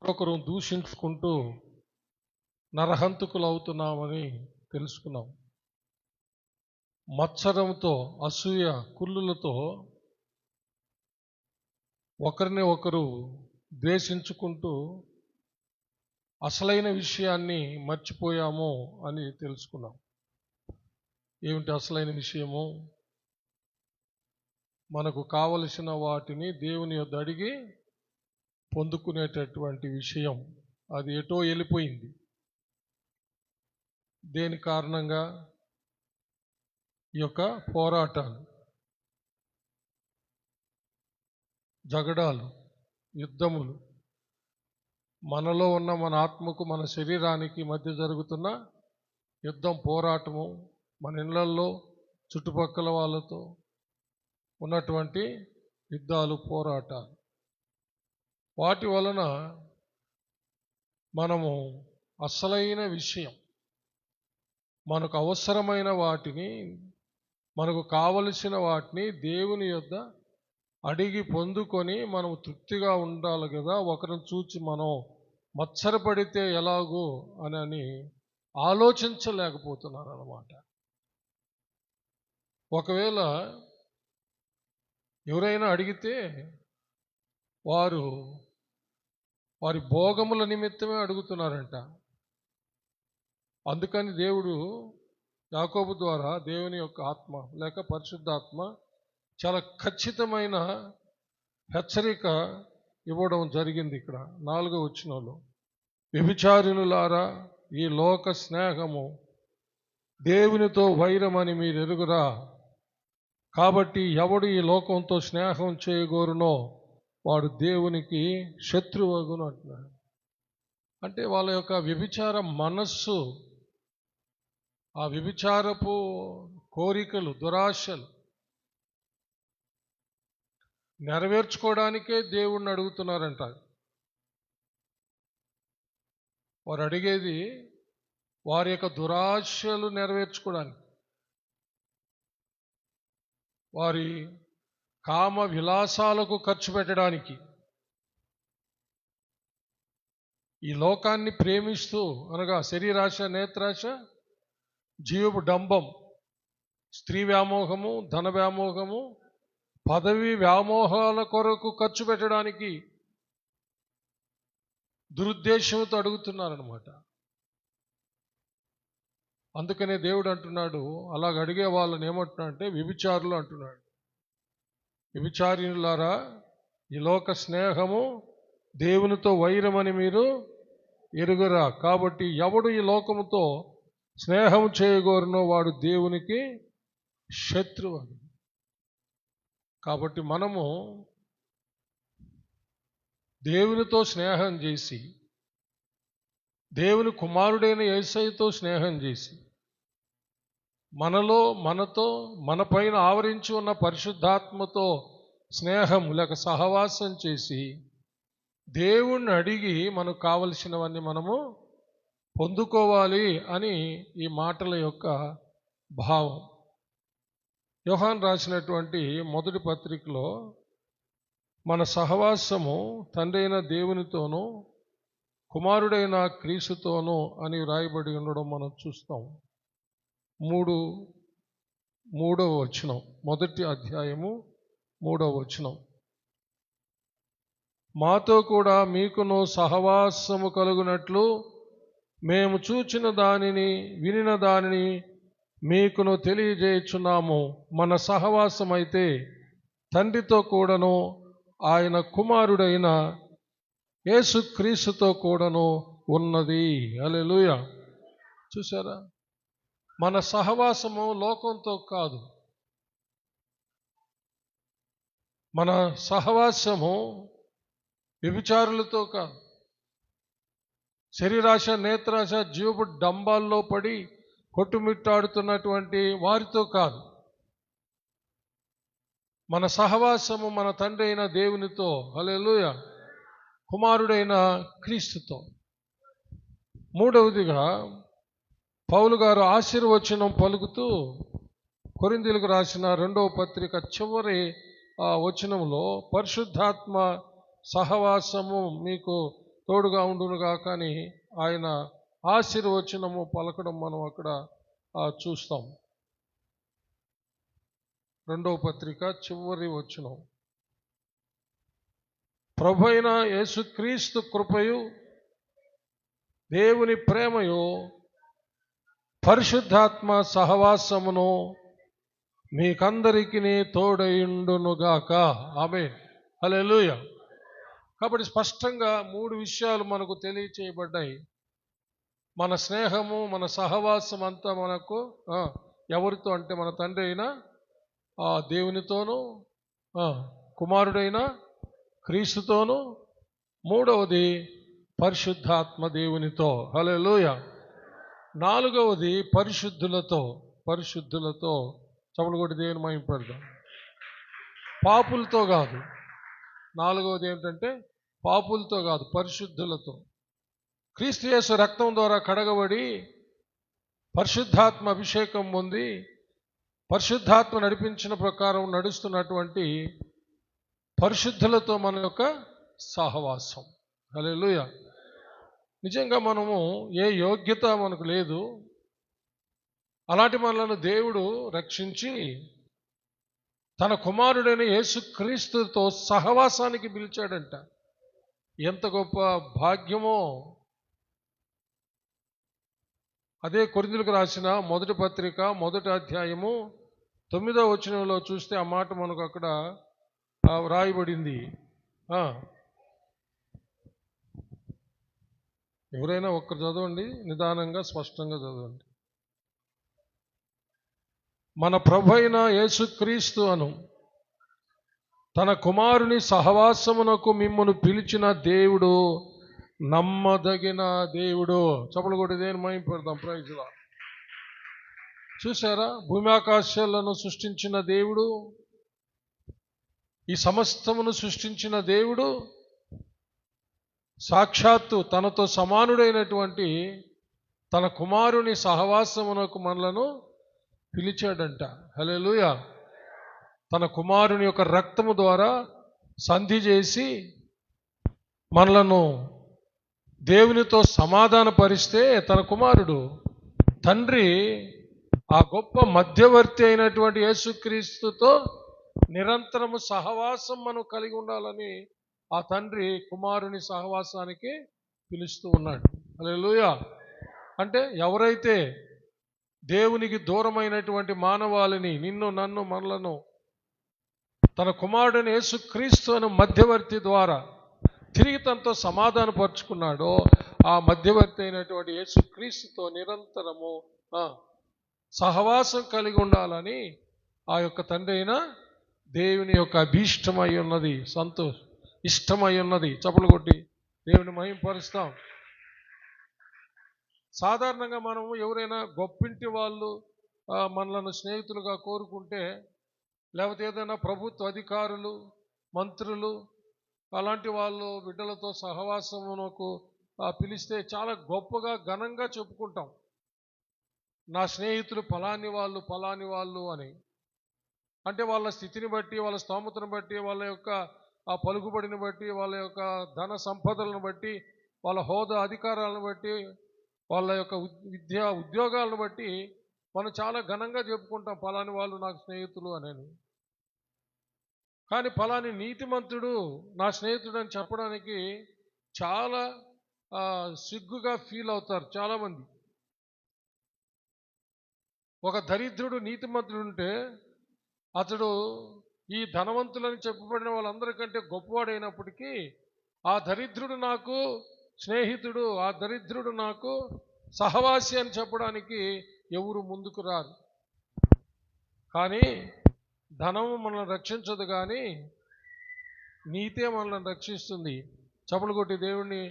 ఒకరు దూషించుకుంటూ నరహంతకులు అవుతున్నామని తెలుసుకున్నాం. మత్సరంతో, అసూయ, కుళ్ళులతో ఒకరిని ఒకరు ద్వేషించుకుంటూ అసలైన విషయాన్ని మర్చిపోయాము అని తెలుసుకున్నాం. ఏమిటి అసలైన విషయము? మనకు కావలసిన వాటిని దేవుని యొద్ద అడిగి పొందుకునేటటువంటి విషయం అది ఎటో వెళ్ళిపోయింది. దేని కారణంగా? ఈ యొక్క పోరాటాలు, జగడాలు, యుద్ధములు, మనలో ఉన్న మన ఆత్మకు మన శరీరానికి మధ్య జరుగుతున్న యుద్ధం, పోరాటము, మన ఇళ్లల్లో చుట్టుపక్కల వాళ్ళతో ఉన్నటువంటి యుద్ధాలు, పోరాటాలు, వాటి వలన మనము అసలైన విషయం, మనకు అవసరమైన వాటిని, మనకు కావలసిన వాటిని దేవుని యొద్ద అడిగి పొందుకొని మనం తృప్తిగా ఉండాలి కదా. ఒకరిని చూచి మనం మత్సరపడితే ఎలాగో అని ఆలోచించలేకపోతున్నారు అన్నమాట. ఒకవేళ ఎవరైనా అడిగితే వారి భోగముల నిమిత్తమే అడుగుతున్నారంట. అందుకని దేవుడు యాకోబు ద్వారా దేవుని యొక్క ఆత్మ లేక పరిశుద్ధాత్మ చాలా ఖచ్చితమైన హెచ్చరిక ఇవ్వడం జరిగింది. ఇక్కడ 4వ వచనంలో, వ్యభిచారులారా, ఈ లోక స్నేహము దేవునితో వైరమని మీరు ఎరుగురా. కాబట్టి ఎవడు ఈ లోకంతో స్నేహం చేయగోరునో వాడు దేవునికి శత్రువగును అంటున్నాడు. అంటే వాళ్ళ యొక్క వ్యభిచార మనస్సు, ఆ వ్యభిచారపు కోరికలు, దురాశలు నెరవేర్చుకోవడానికే దేవుణ్ణి అడుగుతున్నారంట. వారు అడిగేది వారి యొక్క దురాశలు నెరవేర్చుకోవడానికి, వారి కామ విలాసాలకు ఖర్చు పెట్టడానికి, ఈ లోకాన్ని ప్రేమిస్తూ, అనగా శరీరాశ, నేత్రాశ, జీవపు డంబం, స్త్రీ వ్యామోహము, ధన వ్యామోహము, పదవి వ్యామోహాల కొరకు ఖర్చు పెట్టడానికి దురుద్దేశంతో అడుగుతున్నారనమాట. అందుకనే దేవుడు అంటున్నాడు, అలాగ అడిగే వాళ్ళని ఏమంటున్నా అంటే వ్యభిచారులు అంటున్నాడు. వ్యభిచారులారా, ఈ లోక స్నేహము దేవునితో వైరమని మీరు ఎరుగురా. కాబట్టి ఎవడు ఈ లోకముతో స్నేహం చేయగోరునో వాడు దేవునికి శత్రువు. కాబట్టి మనము దేవునితో స్నేహం చేసి, దేవుని కుమారుడైన యేసయ్యతో స్నేహం చేసి, మనతో మన పైన ఆవరించి ఉన్న పరిశుద్ధాత్మతో స్నేహం లేక సహవాసం చేసి, దేవుణ్ణి అడిగి మనకు కావలసినవన్నీ మనము పొందుకోవాలి అని ఈ మాటల యొక్క భావం. యోహాను రాసినటువంటి మొదటి పత్రికలో మన సహవాసము తండ్రి అయిన దేవునితోనూ కుమారుడైన క్రీస్తుతోనూ అని వ్రాయబడి ఉండడం మనం చూస్తాం. 3వ వచనం, మొదటి అధ్యాయము 3వ వచనం, మాతో కూడా మీకును సహవాసము కలుగునట్లు మేము చూచిన దానిని వినిన దానిని మీకును తెలియజేయుచున్నాము. మన సహవాసం అయితే తండ్రితో కూడాను ఆయన కుమారుడైన యేసుక్రీస్తుతో కూడాను ఉన్నది. హల్లెలూయా. చూసారా, మన సహవాసము లోకంతో కాదు, మన సహవాసము వ్యభిచారులతో కాదు, శరీరాశ, నేత్రాశ, జీవపు డంబాల్లో పడి కొట్టుమిట్టాడుతున్నటువంటి వారితో కాదు. మన సహవాసము మన తండ్రి అయిన దేవునితో, హల్లెలూయా, కుమారుడైన క్రీస్తుతో. 3వదిగా పౌలు గారు ఆశీర్వచనం పలుకుతూ కొరింథీయులకు రాసిన 2వ పత్రిక చివరి వచనంలో పరిశుద్ధాత్మ సహవాసము మీకు తోడుగా ఉండునుగా. కానీ ఆయన ఆశీర్వచనము పలకడం మనం అక్కడ చూస్తాం. 2వ పత్రిక చివరి వచనం. ప్రభువైన యేసుక్రీస్తు కృపయు దేవుని ప్రేమయు పరిశుద్ధాత్మ సహవాసమును మీకందరికీ తోడయుండునుగాక. ఆమేన్. హల్లెలూయా. కాబట్టి స్పష్టంగా 3 విషయాలు మనకు తెలియచేయబడ్డాయి. మన స్నేహము, మన సహవాసం అంతా మనకు ఎవరితో అంటే మన తండ్రి అయిన దేవునితోనూ, కుమారుడైన క్రీస్తుతోనూ, 3వది పరిశుద్ధాత్మ దేవునితో. హల్లెలూయా. 4వది పరిశుద్ధులతో. చప్పట్లు కొట్టి దేవుని మహిమపడదాం. పాపులతో కాదు. 4వది ఏమిటంటే పాపులతో కాదు, పరిశుద్ధులతో. క్రీస్తు యేసు రక్తం ద్వారా కడగబడి పరిశుద్ధాత్మ అభిషేకం పొంది పరిశుద్ధాత్మ నడిపించిన ప్రకారం నడుస్తున్నటువంటి పరిశుద్ధులతో మన యొక్క సహవాసం. హల్లెలూయా. నిజంగా మనము ఏ యోగ్యత మనకు లేదు. అలాంటి మనలను దేవుడు రక్షించి తన కుమారుడైన యేసుక్రీస్తుతో సహవాసానికి పిలిచాడంట. ఎంత గొప్ప భాగ్యమో! అదే కొరింథీయులకు రాసిన మొదటి పత్రిక 1వ అధ్యాయము 9వ వచనంలో చూస్తే ఆ మాట మనకు అక్కడ వ్రాయబడింది. ఎవరైనా ఒక్కరు చదవండి, నిదానంగా స్పష్టంగా చదవండి. మన ప్రభువైన యేసుక్రీస్తు అను తన కుమారుని సహవాసమునకు మిమ్మును పిలిచిన దేవుడు నమ్మదగిన దేవుడు. చప్పట్లు కొట్టి దేని మహిమపడదాం. Praise lord. చూసారా, భూమి ఆకాశాలను సృష్టించిన దేవుడు, ఈ సమస్తమును సృష్టించిన దేవుడు సాక్షాత్తు తనతో సమానుడైనటువంటి తన కుమారుని సహవాసమునకు మనలను పిలిచాడంట. హల్లెలూయా. తన కుమారుని యొక్క రక్తము ద్వారా సంధి చేసి మనలను దేవునితో సమాధానపరిస్తే తన కుమారుడు తండ్రి ఆ గొప్ప మధ్యవర్తి అయినటువంటి యేసుక్రీస్తుతో నిరంతరము సహవాసం మనం కలిగి ఉండాలని ఆ తండ్రి కుమారుని సహవాసానికి పిలుస్తూ ఉన్నాడు. హల్లెలూయా. అంటే ఎవరైతే దేవునికి దూరమైనటువంటి మానవాళిని, నిన్ను నన్ను మనలను తన కుమారుడైన యేసుక్రీస్తు అను మధ్యవర్తి ద్వారా తిరిగి తనతో సమాధానపరుచుకున్నాడో ఆ మధ్యవర్తి అయినటువంటి యేసుక్రీస్తుతో నిరంతరము సహవాసం కలిగి ఉండాలని ఆ యొక్క తండ్రి అయిన దేవుని యొక్క అభీష్టమై ఉన్నది, ఇష్టమై ఉన్నది. చప్పట్లు కొట్టి దేవుని మహిమపరుస్తాం. సాధారణంగా మనము ఎవరైనా గొప్పింటి వాళ్ళు మనలను స్నేహితులుగా కోరుకుంటే, లేకపోతే ఏదైనా ప్రభుత్వ అధికారులు, మంత్రులు అలాంటి వాళ్ళు బిడ్డలతో సహవాసమునకు పిలిస్తే చాలా గొప్పగా ఘనంగా చెప్పుకుంటాం. నా స్నేహితులు ఫలాని వాళ్ళు అని. అంటే వాళ్ళ స్థితిని బట్టి, వాళ్ళ స్తోమతను బట్టి, వాళ్ళ యొక్క ఆ పలుకుబడిని బట్టి, వాళ్ళ యొక్క ధన సంపదలను బట్టి, వాళ్ళ హోదా అధికారాలను బట్టి, వాళ్ళ యొక్క ఉద్యోగాలను బట్టి మనం చాలా ఘనంగా చెప్పుకుంటాం ఫలాని వాళ్ళు నాకు స్నేహితులు అని. కానీ ఫలాని నీతిమంతుడు నా స్నేహితుడు అని చెప్పడానికి చాలా సిగ్గుగా ఫీల్ అవుతారు చాలామంది. ఒక దరిద్రుడు నీతిమంతుడు ఉంటే అతడు ఈ ధనవంతులని చెప్పబడిన వాళ్ళందరికంటే గొప్పవాడైనప్పటికీ ఆ దరిద్రుడు నాకు స్నేహితుడు, ఆ దరిద్రుడు నాకు సహవాసి అని చెప్పడానికి ఎవరు ముందుకు రారు. కానీ ధనము మనల్ని రక్షించదు, కానీ నీతే మనల్ని రక్షిస్తుంది. చప్పట్లు కొట్టి దేవుణ్ణి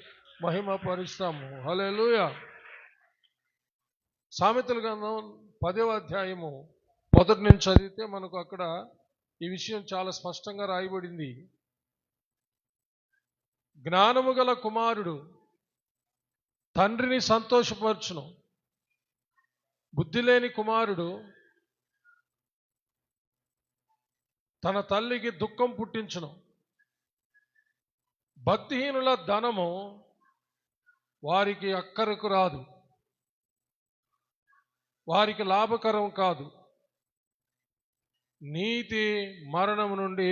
మహిమ పరుస్తాము. హల్లెలూయా. సామెతల గ్రంథం 10వ అధ్యాయము 1 నుంచి చదివితే మనకు అక్కడ ఈ విషయం చాలా స్పష్టంగా రాయబడింది. జ్ఞానము గల కుమారుడు తండ్రిని సంతోషపరచును, బుద్ధి లేని కుమారుడు తన తల్లికి దుఃఖం పుట్టించును. భక్తిహీనుల ధనము వారికి అక్కరకు రాదు, వారికి లాభకరం కాదు. నీతి మరణం నుండి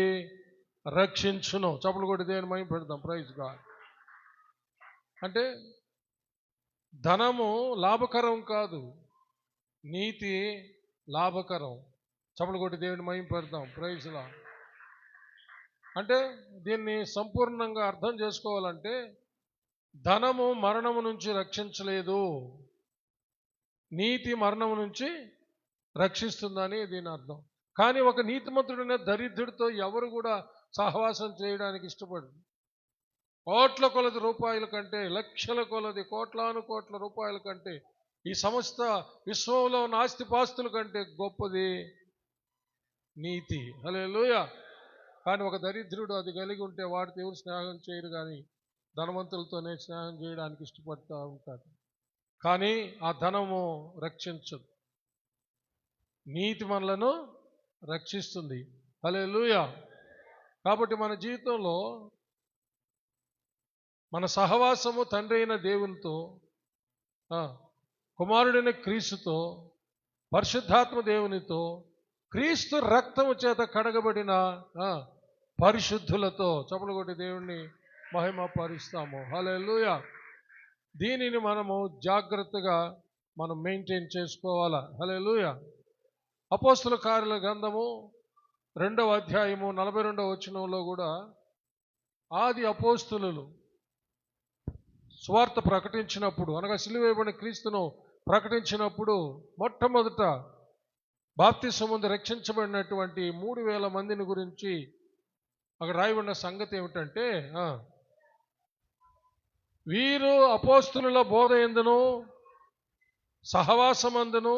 రక్షించును. చప్పలు కొట్టి దేవుని మహిమ పెడదాం. Praise God. అంటే ధనము లాభకరం కాదు, నీతి లాభకరం. చప్పలు కొట్టి దేవుని మహిమ పెడదాం. ప్రైజ్ లా. అంటే దీన్ని సంపూర్ణంగా అర్థం చేసుకోవాలంటే ధనము మరణము నుంచి రక్షించలేదు, నీతి మరణము నుంచి రక్షిస్తుందని దీని అర్థం. కానీ ఒక నీతిమంతుడైన దరిద్రుడితో ఎవరు కూడా సహవాసం చేయడానికి ఇష్టపడరు. కోట్ల కొలది రూపాయల కంటే, లక్షల కొలది, కోట్లాను కోట్ల రూపాయల కంటే, ఈ సమస్త విశ్వంలో ఉన్న ఆస్తిపాస్తుల కంటే గొప్పది నీతి. హల్లెలూయా. కానీ ఒక దరిద్రుడు అది కలిగి ఉంటే వాడితో ఎవరు స్నేహం చేయరు, కానీ ధనవంతులతోనే స్నేహం చేయడానికి ఇష్టపడుతూ ఉంటారు. కానీ ఆ ధనము రక్షించదు, నీతి మనలను రక్షిస్తుంది. హల్లెలూయా. కాబట్టి మన జీవితంలో మన సహవాసము తండ్రి అయిన దేవునితో, కుమారుడైన క్రీస్తుతో, పరిశుద్ధాత్మ దేవునితో, క్రీస్తు రక్తము చేత కడగబడిన పరిశుద్ధులతో చప్పలు కొట్టి దేవుణ్ణి మహిమపరుస్తాము. హల్లెలూయా. దీనిని మనము జాగ్రత్తగా మనం మెయింటైన్ చేసుకోవాలా. హల్లెలూయా. అపోస్తుల కార్యాల గ్రంథము 2వ అధ్యాయము 42వ వచనంలో కూడా ఆది అపోస్తులు సువార్త ప్రకటించినప్పుడు, అనగా సిలువ వేయబడిన క్రీస్తును ప్రకటించినప్పుడు మొట్టమొదట బాప్తిసం పొంది రక్షించబడినటువంటి 3000 మందిని గురించి అక్కడ రాయబడిన సంగతి ఏమిటంటే, వీరు అపోస్తుల బోధ యందును, సహవాసమందును,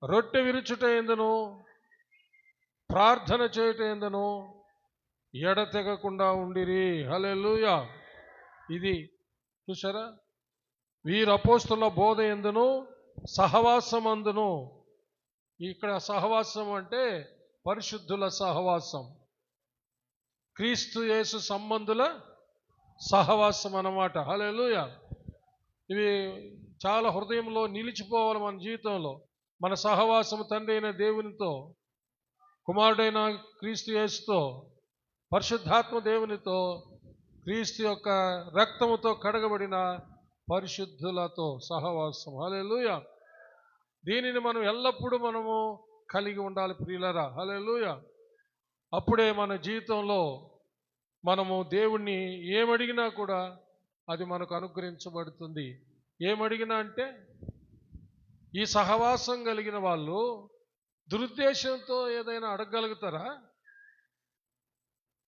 రొట్టె విరుచుట యందును, ప్రార్థన చేయుట యందును ఎడతెగకుండా ఉండిరి. హల్లెలూయా. ఇది చూసారా, వీరు అపోస్తుల బోధ యందును, సహవాసమందును. ఇక్కడ సహవాసం అంటే పరిశుద్ధుల సహవాసం, క్రీస్తు యేసు సంబంధుల సహవాసం అన్నమాట. హల్లెలూయా. ఇవి చాలా హృదయంలో నిలిచిపోవాలి మన జీవితంలో. మన సహవాసము తండ్రి అయిన దేవునితో, కుమారుడైన క్రీస్తు యేసుతో, పరిశుద్ధాత్మ దేవునితో, క్రీస్తు యొక్క రక్తముతో కడగబడిన పరిశుద్ధులతో సహవాసం. హల్లెలూయా. దీనిని మనం ఎల్లప్పుడూ మనము కలిగి ఉండాలి ప్రియులరా. హల్లెలూయా. అప్పుడే మన జీవితంలో మనము దేవుణ్ణి ఏమడిగినా కూడా అది మనకు అనుగ్రహించబడుతుంది. ఏమడిగినా అంటే, ఈ సహవాసం కలిగిన వాళ్ళు దురుద్దేశంతో ఏదైనా అడగగలుగుతారా?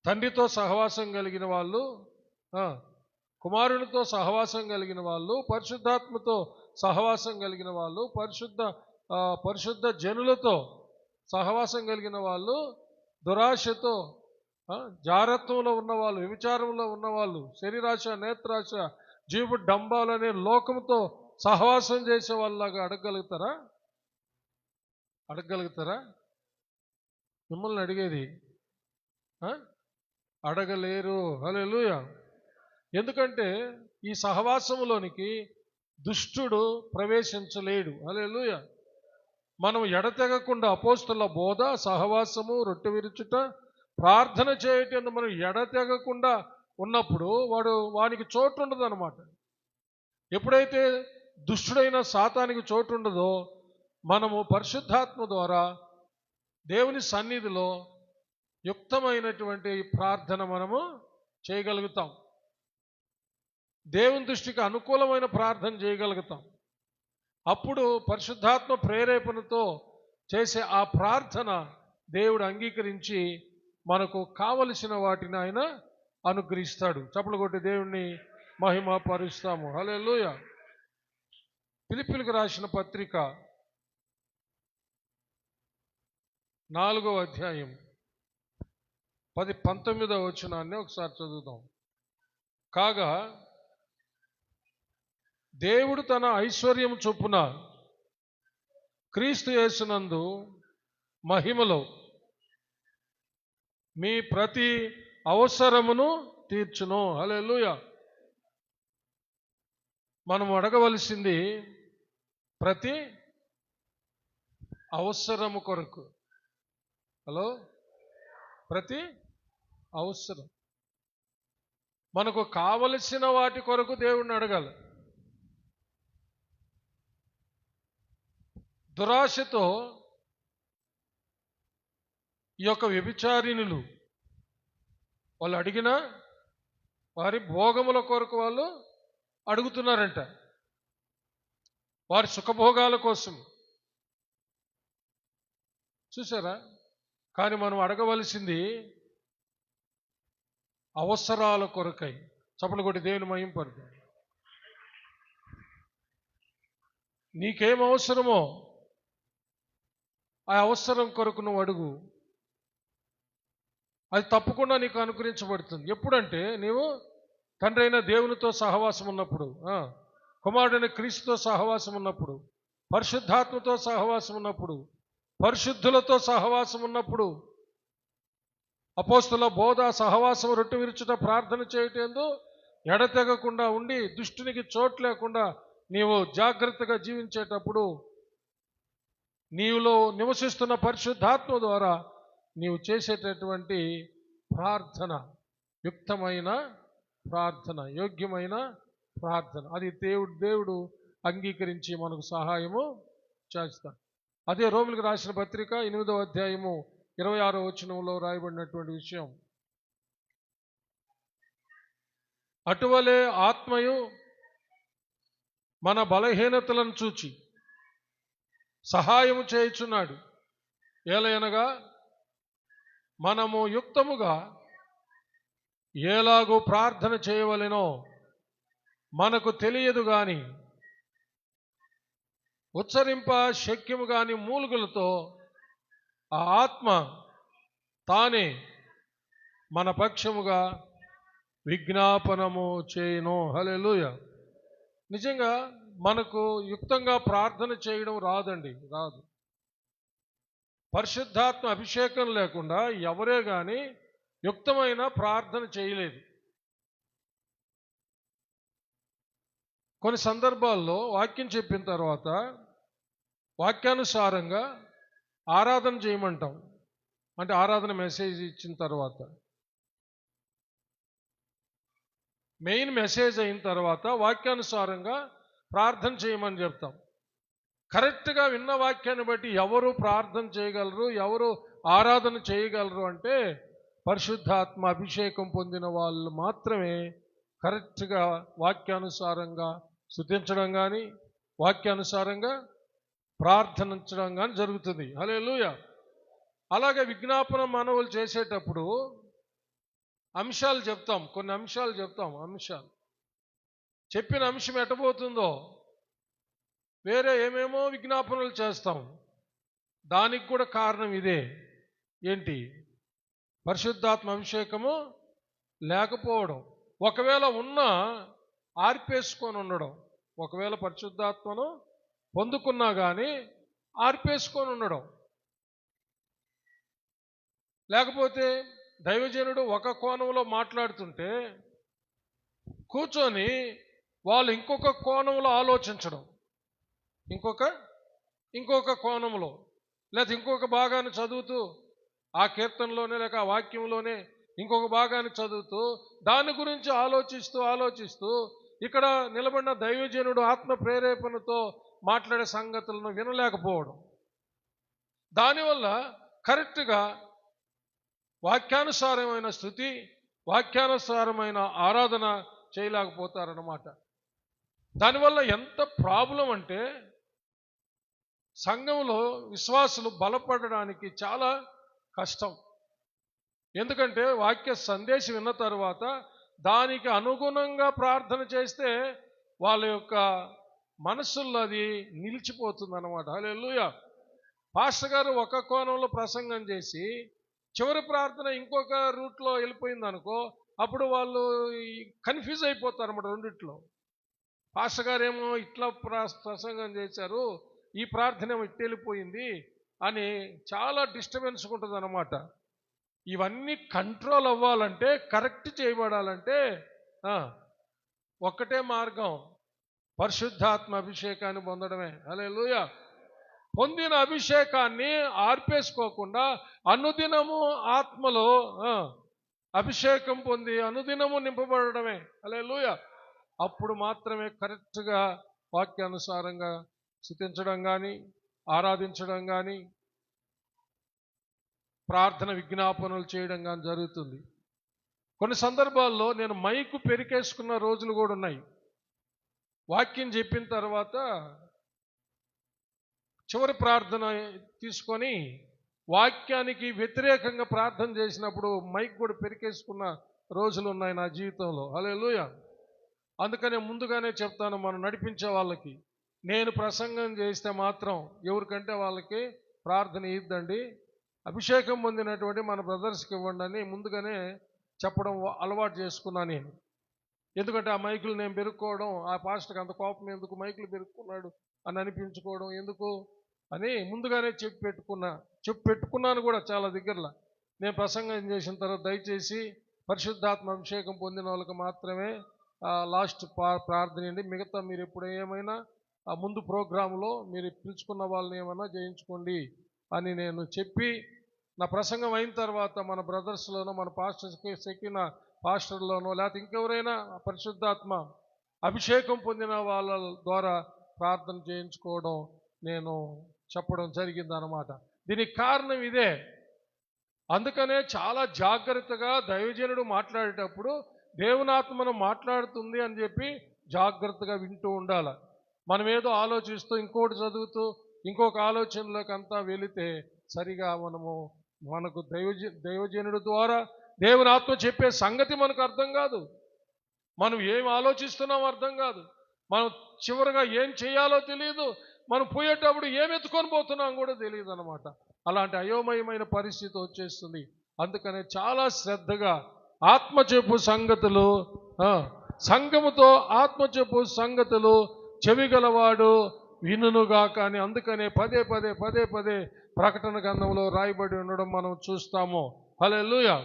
తండ్రితో సహవాసం కలిగిన వాళ్ళు, కుమారునితో సహవాసం కలిగిన వాళ్ళు, పరిశుద్ధాత్మతో సహవాసం కలిగిన వాళ్ళు, పరిశుద్ధ జనులతో సహవాసం కలిగిన వాళ్ళు, దురాశతో, జారత్వంలో ఉన్నవాళ్ళు, వ్యభిచారంలో ఉన్నవాళ్ళు, శరీరాశ, నేత్రాశ, జీవు డంబాలనే లోకంతో సహవాసం చేసే వాళ్ళలాగా అడగగలుగుతారా? అడగగలుగుతారా? మిమ్మల్ని అడిగేది. అడగలేరు. హల్లెలూయా. ఎందుకంటే ఈ సహవాసములోనికి దుష్టుడు ప్రవేశించలేడు. హల్లెలూయా. మనం ఎడతెగకుండా అపోస్తుల బోధ, సహవాసము, రొట్టె విరుచుట, ప్రార్థన చేయటం మనం ఎడతెగకుండా ఉన్నప్పుడు వానికి చోటు ఉండదు అన్నమాట. ఎప్పుడైతే దుష్టుడైన సాతానికి చోటు ఉండదో, మనము పరిశుద్ధాత్మ ద్వారా దేవుని సన్నిధిలో యుక్తమైనటువంటి ప్రార్థన మనము చేయగలుగుతాం. దేవుని దృష్టికి అనుకూలమైన ప్రార్థన చేయగలుగుతాం. అప్పుడు పరిశుద్ధాత్మ ప్రేరేపణతో చేసే ఆ ప్రార్థన దేవుడు అంగీకరించి మనకు కావలసిన వాటిని ఆయన అనుగ్రహిస్తాడు. చప్పలు కొట్టి దేవుణ్ణి మహిమ పరుస్తాము. హల్లెలూయా. ఫిలిప్పీయులకు రాసిన పత్రిక 4వ అధ్యాయం 19వ వచనాన్ని ఒకసారి చదువుదాం. కాగా దేవుడు తన ఐశ్వర్యం చొప్పున క్రీస్తు యేసునందు మహిమలో మీ ప్రతి అవసరమును తీర్చును. హల్లెలూయా. మనం అడగవలసింది ప్రతి అవసరము కొరకు. హలో, ప్రతి అవసరం, మనకు కావలసిన వాటి కొరకు దేవుణ్ణి అడగాలి. దురాశతో ఈ యొక్క వ్యభిచారిణులు వాళ్ళు అడిగిన వారి భోగముల కొరకు వాళ్ళు అడుగుతున్నారంట, వారి సుఖభోగాల కోసం. చూసారా? కానీ మనం అడగవలసింది అవసరాల కొరకై. చప్పలు కొట్టి దేవుని మహింపరుగు. నీకేం అవసరమో ఆ అవసరం కొరకు నువ్వు అడుగు, అది తప్పకుండా నీకు అనుగ్రహించబడుతుంది. ఎప్పుడంటే నీవు తండ్రి అయిన దేవునితో సహవాసం ఉన్నప్పుడు, కుమారుడైన క్రీస్తుతో సహవాసం ఉన్నప్పుడు, పరిశుద్ధాత్మతో సహవాసం ఉన్నప్పుడు, పరిశుద్ధులతో సహవాసం ఉన్నప్పుడు, అపోస్తుల బోధ సహవాసం, రొట్టె విరుచుట, ప్రార్థన చేయటందు ఎడతెగకుండా ఉండి దుష్టునికి చోటు లేకుండా నీవు జాగ్రత్తగా జీవించేటప్పుడు నీవులో నివసిస్తున్న పరిశుద్ధాత్మ ద్వారా నీవు చేసేటటువంటి ప్రార్థన యుక్తమైన ప్రార్థన, యోగ్యమైన ప్రార్థన, అది దేవుడు అంగీకరించి మనకు సహాయము చేస్తాడు. అదే రోమిలకు రాసిన పత్రిక 8వ అధ్యాయము 26వ వచనంలో రాయబడినటువంటి విషయం. అటువలే ఆత్మయు మన బలహీనతలను చూచి సహాయము చేయుచున్నాడు. ఏలయనగా మనము యుక్తముగా ఎలాగూ ప్రార్థన చేయవలెనో మనకు తెలియదు గాని ఉచ్చరింప శక్యము గాని మూలుగులతో ఆ ఆత్మ తానే మన పక్షముగా విజ్ఞాపనము చేయును. హల్లెలూయా. నిజంగా మనకు యుక్తంగా ప్రార్థన చేయడం రాదండి, రాదు. పరిశుద్ధాత్మ అభిషేకం లేకుండా ఎవరే కానీ యుక్తమైన ప్రార్థన చేయలేదు. కొన్ని సందర్భాల్లో వాక్యం చెప్పిన తర్వాత వాక్యానుసారంగా ఆరాధన చేయమంటాం. అంటే ఆరాధన మెసేజ్ ఇచ్చిన తర్వాత, మెయిన్ మెసేజ్ అయిన తర్వాత వాక్యానుసారంగా ప్రార్థన చేయమని చెప్తాం. కరెక్ట్గా విన్న వాక్యాన్ని బట్టి ఎవరు ప్రార్థన చేయగలరు, ఎవరు ఆరాధన చేయగలరు అంటే పరిశుద్ధాత్మ అభిషేకం పొందిన వాళ్ళు మాత్రమే కరెక్ట్గా వాక్యానుసారంగా స్తుతించడం కానీ వాక్యానుసారంగా ప్రార్థించడం కానీ జరుగుతుంది. హల్లెలూయా. అలాగే విజ్ఞాపన మనవులు చేసేటప్పుడు అంశాలు చెప్తాం, కొన్ని అంశాలు చెప్తాం. అంశాలు చెప్పిన అంశం ఎట్టబోతుందో వేరే ఏమేమో విజ్ఞాపనలు చేస్తాం. దానికి కూడా కారణం ఇదే. ఏంటి? పరిశుద్ధాత్మ అభిషేకము లేకపోవడం. ఒకవేళ ఉన్నా ఆర్పేసుకొని ఉండడం. ఒకవేళ పరిశుద్ధాత్మను పొందుకున్నా కానీ ఆర్పేసుకొని ఉండడం. లేకపోతే దైవజనుడు ఒక కోణంలో మాట్లాడుతుంటే కూర్చొని వాళ్ళు ఇంకొక కోణంలో ఆలోచించడం, ఇంకొక కోణంలో, లేదా ఇంకొక భాగాన్ని చదువుతూ ఆ కీర్తనలోనే లేక ఆ వాక్యంలోనే ఇంకొక భాగాన్ని చదువుతూ దాని గురించి ఆలోచిస్తూ ఇక్కడ నిలబడిన దైవజనుడు ఆత్మ ప్రేరేపణతో మాట్లాడే సంగతులను వినలేకపోవడం. దానివల్ల కరెక్ట్గా వాక్యానుసారమైన స్తుతి, వాక్యానుసారమైన ఆరాధన చేయలేకపోతారన్నమాట. దానివల్ల ఎంత ప్రాబ్లం అంటే సంఘంలో విశ్వాసులు బలపడడానికి చాలా కష్టం. ఎందుకంటే వాక్య సందేశం విన్న తర్వాత దానికి అనుగుణంగా ప్రార్థన చేస్తే వాళ్ళ యొక్క మనస్సుల్లో అది నిలిచిపోతుంది అన్నమాట. హల్లెలూయా. పాస్టర్ గారు ఒక కోణంలో ప్రసంగం చేసి చివరి ప్రార్థన ఇంకొక రూట్లో వెళ్ళిపోయింది అనుకో, అప్పుడు వాళ్ళు కన్ఫ్యూజ్ అయిపోతారు అన్నమాట రెండిట్లో. పాస్టర్ గారు ఏమో ఇట్లా ప్రసంగం చేశారు, ఈ ప్రార్థన ఏమో ఇట్టు వెళ్ళిపోయింది అని చాలా డిస్టర్బెన్స్ ఉంటుంది అన్నమాట. ఇవన్నీ కంట్రోల్ అవ్వాలంటే, కరెక్ట్ చేయబడాలంటే ఒక్కటే మార్గం, పరిశుద్ధాత్మ అభిషేకాన్ని పొందడమే. హల్లెలూయా. పొందిన అభిషేకాన్ని ఆర్పేసుకోకుండా అనుదినము ఆత్మలో అభిషేకం పొంది అనుదినము నింపబడమే. హల్లెలూయా. అప్పుడు మాత్రమే కరెక్ట్గా వాక్యానుసారంగా స్తుతించడం కానీ, ఆరాధించడం కానీ, ప్రార్థన విజ్ఞాపనలు చేయడం కానీ జరుగుతుంది. కొన్ని సందర్భాల్లో నేను మైకు పెరికేసుకున్న రోజులు కూడా ఉన్నాయి. వాక్యం చెప్పిన తర్వాత చివరి ప్రార్థన తీసుకొని వాక్యానికి వ్యతిరేకంగా ప్రార్థన చేసినప్పుడు మైక్ కూడా పెరికేసుకున్న రోజులు ఉన్నాయి నా జీవితంలో. హల్లెలూయా. అందుకనే ముందుగానే చెప్తాను, మనం నడిపించే వాళ్ళకి, నేను ప్రసంగం చేస్తే మాత్రం ఎవరికంటే వాళ్ళకి ప్రార్థన ఇద్దండి, అభిషేకం పొందినటువంటి మన బ్రదర్స్కి ఇవ్వండి అని ముందుగానే చెప్పడం అలవాటు చేసుకున్నాను నేను. ఎందుకంటే ఆ మైకులు నేను పెరుక్కోవడం, ఆ పాస్టర్కి అంత కోపం ఎందుకు, మైకులు పెరుక్కున్నాడు అని అనిపించుకోవడం ఎందుకు అని ముందుగానే చెప్పి పెట్టుకున్నాను కూడా చాలా దగ్గరలో. నేను ప్రసంగం చేసిన తర్వాత దయచేసి పరిశుద్ధాత్మ అభిషేకం పొందిన వాళ్ళకి మాత్రమే లాస్ట్ ప్రార్థన అండి, మిగతా మీరు ఎప్పుడు ఏమైనా ముందు ప్రోగ్రాంలో మీరు పిలుచుకున్న వాళ్ళని ఏమైనా చేయించుకోండి అని నేను చెప్పి, నా ప్రసంగం అయిన తర్వాత మన బ్రదర్స్లోనో మన పాస్టర్స్కి సెక్కిన పాస్టర్లోనో లేకపోతే ఇంకెవరైనా పరిశుద్ధాత్మ అభిషేకం పొందిన వాళ్ళ ద్వారా ప్రార్థన చేయించుకోవడం నేను చెప్పడం జరిగిందనమాట. దీనికి కారణం ఇదే. అందుకనే చాలా జాగ్రత్తగా దైవజనుడు మాట్లాడేటప్పుడు దేవునాత్మను మాట్లాడుతుంది అని చెప్పి జాగ్రత్తగా వింటూ ఉండాలి. మనం ఏదో ఆలోచిస్తూ ఇంకోటి చదువుతూ ఇంకొక ఆలోచనలోకి అంతా వెళితే సరిగా మనకు దైవజనుడు ద్వారా దేవుని ఆత్మ చెప్పే సంగతి మనకు అర్థం కాదు. మనం ఏం ఆలోచిస్తున్నాం అర్థం కాదు. మనం చివరిగా ఏం చేయాలో తెలియదు. మనం పోయేటప్పుడు ఏం ఎత్తుకొని పోతున్నాం కూడా తెలియదు అనమాట. అలాంటి అయోమయమైన పరిస్థితి వచ్చేస్తుంది. అందుకనే చాలా శ్రద్ధగా ఆత్మ చెప్పు సంగతులు, సంఘముతో ఆత్మ చెప్పు సంగతులు చెవిగలవాడు వినునుగా. కానీ అందుకనే పదే పదే ప్రకటన గ్రంథంలో రాయబడి ఉండడం మనం చూస్తాము. హల్లెలూయా.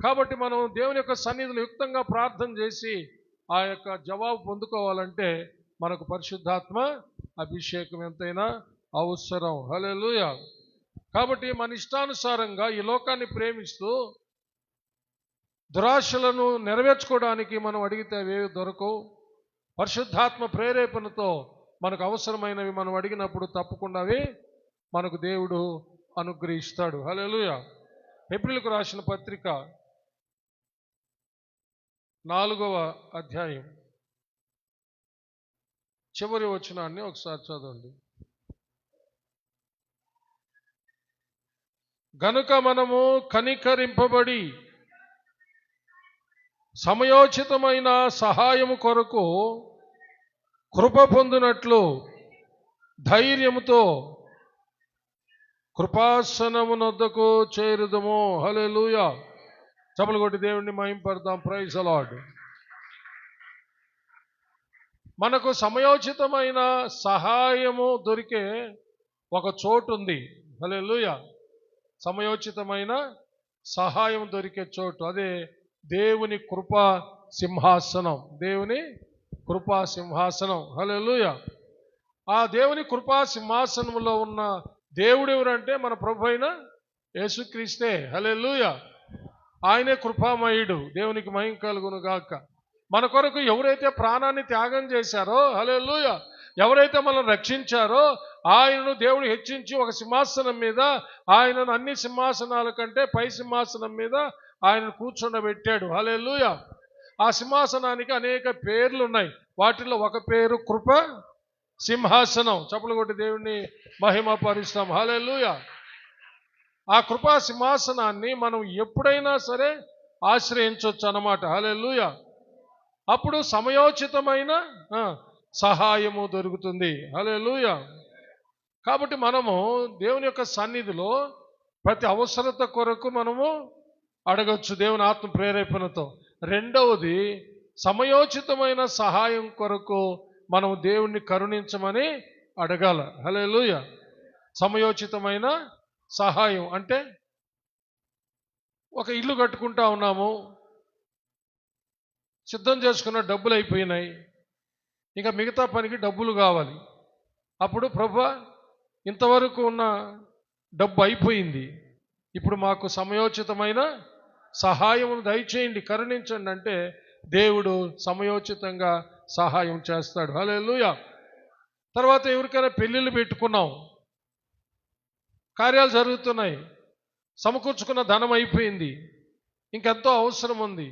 కాబట్టి మనం దేవుని యొక్క సన్నిధిలో యుక్తంగా ప్రార్థన చేసి ఆ యొక్క జవాబు పొందుకోవాలంటే మనకు పరిశుద్ధాత్మ అభిషేకం ఎంతైనా అవసరం. హల్లెలూయా. కాబట్టి మన ఇష్టానుసారంగా ఈ లోకాన్ని ప్రేమిస్తూ దురాశలను నెరవేర్చుకోవడానికి మనం అడిగితే అవేవి దొరకవు. పరిశుద్ధాత్మ ప్రేరేపణతో మనకు అవసరమైనవి మనం అడిగినప్పుడు తప్పకుండా అవి మనకు దేవుడు అనుగ్రహిస్తాడు. హల్లెలూయా. హెబ్రీయులకు రాసిన పత్రిక 4వ అధ్యాయం చివరి వచనాన్ని ఒకసారి చదవండి. గనుక మనము కనికరింపబడి సమయోచితమైన సహాయము కొరకు కృప పొందినట్లు ధైర్యముతో కృపాసనమునొద్దకు చేరుదము. హల్లెలూయా. చప్పలు కొట్టి దేవుణ్ణి మహింపడదాం. Praise the lord. మనకు సమయోచితమైన సహాయము దొరికే ఒక చోటు ఉంది. హల్లెలూయా. సమయోచితమైన సహాయం దొరికే చోటు, అదే దేవుని కృపా సింహాసనం. దేవుని కృపా సింహాసనం. హల్లెలూయా. ఆ దేవుని కృపా సింహాసనంలో ఉన్న దేవుడు ఎవరంటే మన ప్రభు అయిన యేసుక్రీస్తే. హల్లెలూయా. ఆయనే కృపామయుడు. దేవునికి మహిమ కలుగును గాక. మన కొరకు ఎవరైతే ప్రాణాన్ని త్యాగం చేశారో, హల్లెలూయా, ఎవరైతే మనల్ని రక్షించారో ఆయనను దేవుడు హెచ్చించి ఒక సింహాసనం మీద, ఆయనను అన్ని సింహాసనాల కంటే పై సింహాసనం మీద ఆయనను కూర్చుండబెట్టాడు. హల్లెలూయా. ఆ సింహాసనానికి అనేక పేర్లు ఉన్నాయి. వాటిలో ఒక పేరు కృప సింహాసనం. చప్పలు కొట్టి దేవుణ్ణి మహిమ పరుస్తాం. హల్లెలూయా. ఆ కృపా సింహాసనాన్ని మనం ఎప్పుడైనా సరే ఆశ్రయించవచ్చు అన్నమాట. హల్లెలూయా. అప్పుడు సమయోచితమైన సహాయము దొరుకుతుంది. హల్లెలూయా. కాబట్టి మనము దేవుని యొక్క సన్నిధిలో ప్రతి అవసరత కొరకు మనము అడగచ్చు దేవుని ఆత్మ ప్రేరేపణతో. రెండవది, సమయోచితమైన సహాయం కొరకు మనం దేవుణ్ణి కరుణించమని అడగాల. హల్లెలూయా. సమయోచితమైన సహాయం అంటే ఒక ఇల్లు కట్టుకుంటా ఉన్నాము, సిద్ధం చేసుకున్న డబ్బులు అయిపోయినాయి, ఇంకా మిగతా పనికి డబ్బులు కావాలి. అప్పుడు ప్రభువా, ఇంతవరకు ఉన్న డబ్బు అయిపోయింది, ఇప్పుడు మాకు సమయోచితమైన సహాయం దయచేయండి, కరుణించండి అంటే దేవుడు సమయోచితంగా సహాయం చేస్తాడు. హల్లెలూయా. తర్వాత ఎవరికైనా పెళ్ళిళ్ళు పెట్టుకున్నాం, కార్యాలు జరుగుతున్నాయి, సమకూర్చుకున్న ధనం అయిపోయింది, ఇంకెంతో అవసరం ఉంది.